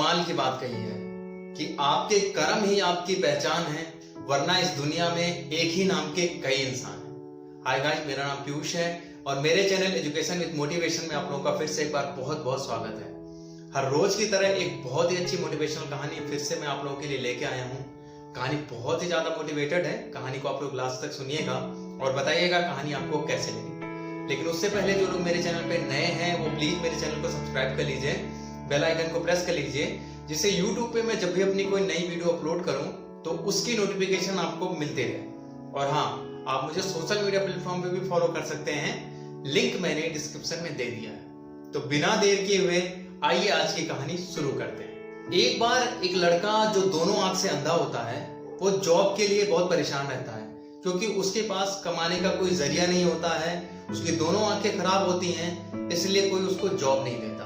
कमाल की बात कही है कि आपके कर्म ही आपकी पहचान है, वरना इस दुनिया में एक ही नाम के कई इंसान हैं। हाय गाइस, मेरा नाम पीयूष है और मेरे चैनल एजुकेशन विद मोटिवेशन में आप लोगों का फिर से एक बार बहुत बहुत स्वागत है। हर रोज की तरह एक बहुत ही अच्छी मोटिवेशनल कहानी फिर से मैं आप लोगों के लिए लेके आया हूँ। कहानी बहुत ही ज्यादा मोटिवेटेड है। कहानी को आप लोग लास्ट तक सुनिएगा और बताइएगा कहानी आपको कैसे लगी। लेकिन उससे पहले जो लोग मेरे चैनल पे नए हैं वो प्लीज मेरे चैनल को सब्सक्राइब कर लीजिए, बेल आइकन को प्रेस कर लीजिए, जिससे YouTube पे मैं जब भी अपनी कोई नई वीडियो अपलोड करूं तो उसकी नोटिफिकेशन आपको मिलती रहे। और हाँ, आप मुझे सोशल मीडिया प्लेटफॉर्म पे भी फॉलो कर सकते हैं, लिंक मैंने डिस्क्रिप्शन में दे दिया है। तो बिना देर किए हुए आइए आज की कहानी शुरू करते हैं। एक बार एक लड़का जो दोनों आंख से अंधा होता है वो जॉब के लिए बहुत परेशान रहता है, क्योंकि उसके पास कमाने का कोई जरिया नहीं होता है। उसकी दोनों आंखें खराब होती हैं, इसलिए कोई उसको जॉब नहीं देता।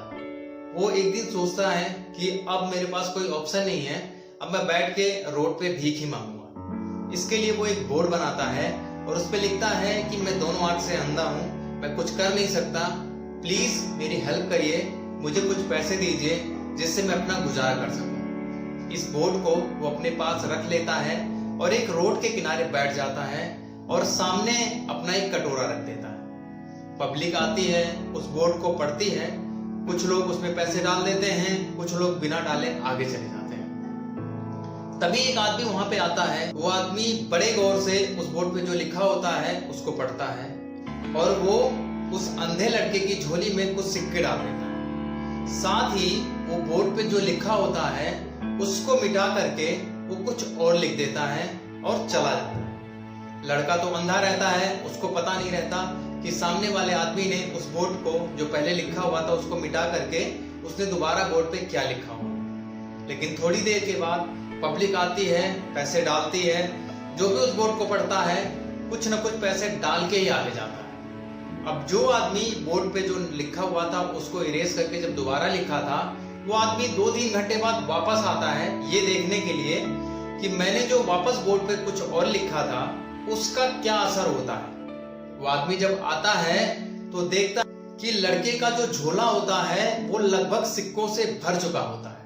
वो एक दिन सोचता है कि अब मेरे पास कोई ऑप्शन नहीं है, अब मैं बैठ के रोड पे भीख ही मांगूंगा। इसके लिए वो एक बोर्ड बनाता है और उस पे लिखता है कि मैं दोनों आंख से अंधा हूं, मैं कुछ कर नहीं सकता, प्लीज मेरी हेल्प करिए, मुझे कुछ पैसे दीजिए जिससे मैं अपना गुजारा कर सकूं। इस बोर्ड को वो अपने पास रख लेता है और एक रोड के किनारे बैठ जाता है और सामने अपना एक कटोरा रख देता है। पब्लिक आती है, उस बोर्ड को पढ़ती है, कुछ लोग उसमें पैसे डाल देते हैं, कुछ लोग बिना डाले आगे चले जाते हैं। तभी एक आदमी वहां पे आता है। वो आदमी बड़े गौर से उस बोर्ड पे जो लिखा होता है उसको पढ़ता है और वो उस अंधे लड़के की झोली में कुछ सिक्के डाल देता है। साथ ही वो बोर्ड पे जो लिखा होता है उसको मिटा करके वो कुछ और लिख देता है और चला जाता है। लड़का तो अंधा रहता है, उसको पता नहीं रहता कि सामने वाले आदमी ने उस बोर्ड को जो पहले लिखा हुआ था उसको मिटा करके उसने दोबारा बोर्ड पे क्या लिखा हुआ। लेकिन थोड़ी देर के बाद पब्लिक आती है, पैसे डालती है, जो भी उस बोर्ड को पढ़ता है कुछ न कुछ पैसे डाल के ही आगे जाता है। अब जो आदमी बोर्ड पे जो लिखा हुआ था उसको इरेज करके जब दोबारा लिखा था, वो आदमी 2-3 घंटे बाद वापस आता है ये देखने के लिए कि मैंने जो वापस बोर्ड पे कुछ और लिखा था उसका क्या असर होता है। वो आदमी जब आता है तो देखता कि लड़के का जो झोला होता है वो लगभग सिक्कों से भर चुका होता है।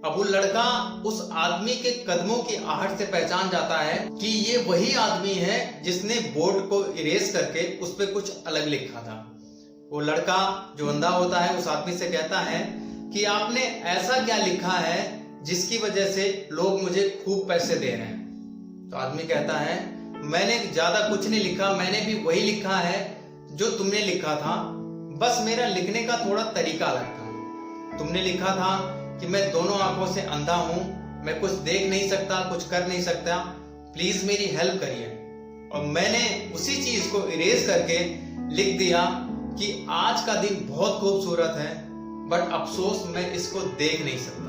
अब वो लड़का उस आदमी के कदमों की आहट से पहचान जाता है कि ये वही आदमी है जिसने बोर्ड को इरेज करके उस पर कुछ अलग लिखा था। वो लड़का जो अंधा होता है उस आदमी से कहता है कि आपने ऐसा क्या लिखा है जिसकी वजह से लोग मुझे खूब पैसे दे रहे हैं। तो आदमी कहता है मैंने ज्यादा कुछ नहीं लिखा, मैंने भी वही लिखा है जो तुमने लिखा था, बस मेरा लिखने का थोड़ा तरीका अलग था। तुमने लिखा था कि मैं दोनों आंखों से अंधा हूं, मैं कुछ देख नहीं सकता, कुछ कर नहीं सकता, प्लीज मेरी हेल्प करिए। और मैंने उसी चीज को इरेज करके लिख दिया कि आज का दिन बहुत खूबसूरत है, बट अफसोस मैं इसको देख नहीं सकता।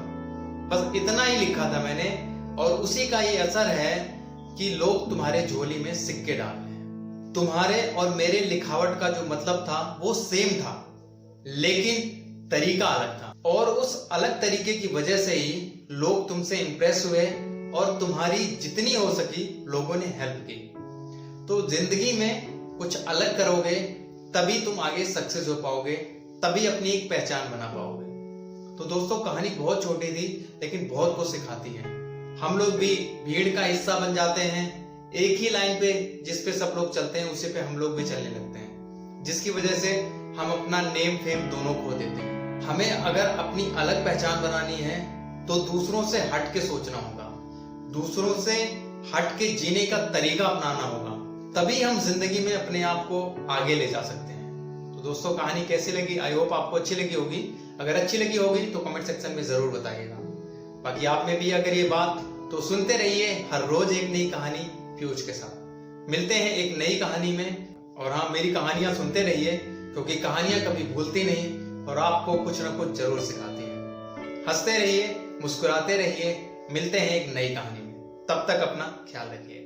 बस इतना ही लिखा था मैंने और उसी का ये असर है कि लोग तुम्हारे झोली में सिक्के डाल रहे हैं। तुम्हारे और मेरे लिखावट का जो मतलब था वो सेम था, लेकिन तरीका अलग था। और उस अलग तरीके की वजह से ही लोग तुमसे इंप्रेस हुए और तुम्हारी जितनी हो सकी लोगों ने हेल्प की। तो जिंदगी में कुछ अलग करोगे तभी तुम आगे सक्सेस हो पाओगे, तभी अपनी एक पहचान बना पाओगे। तो दोस्तों, कहानी बहुत छोटी थी लेकिन बहुत कुछ सिखाती है। हम लोग भी भीड़ का हिस्सा बन जाते हैं, एक ही लाइन पे जिस पे सब लोग चलते हैं उसी पे हम लोग भी चलने लगते हैं, जिसकी वजह से हम अपना नेम फेम दोनों खो देते हैं। हमें अगर अपनी अलग पहचान बनानी है तो दूसरों से हट के सोचना होगा, दूसरों से हट के जीने का तरीका अपनाना होगा, तभी हम जिंदगी में अपने आप को आगे ले जा सकते हैं। तो दोस्तों, कहानी कैसी लगी? आई होप आपको अच्छी लगी होगी। अगर अच्छी लगी होगी तो कमेंट सेक्शन में जरूर बताइएगा। बाकी आप में भी अगर ये बात, तो सुनते रहिए हर रोज एक नई कहानी पीयूष के साथ। मिलते हैं एक नई कहानी में। और हाँ, मेरी कहानियां सुनते रहिए, क्योंकि कहानियां कभी भूलती नहीं और आपको कुछ ना कुछ जरूर सिखाती है। हंसते रहिए, मुस्कुराते रहिए। मिलते हैं एक नई कहानी में, तब तक अपना ख्याल रखिए।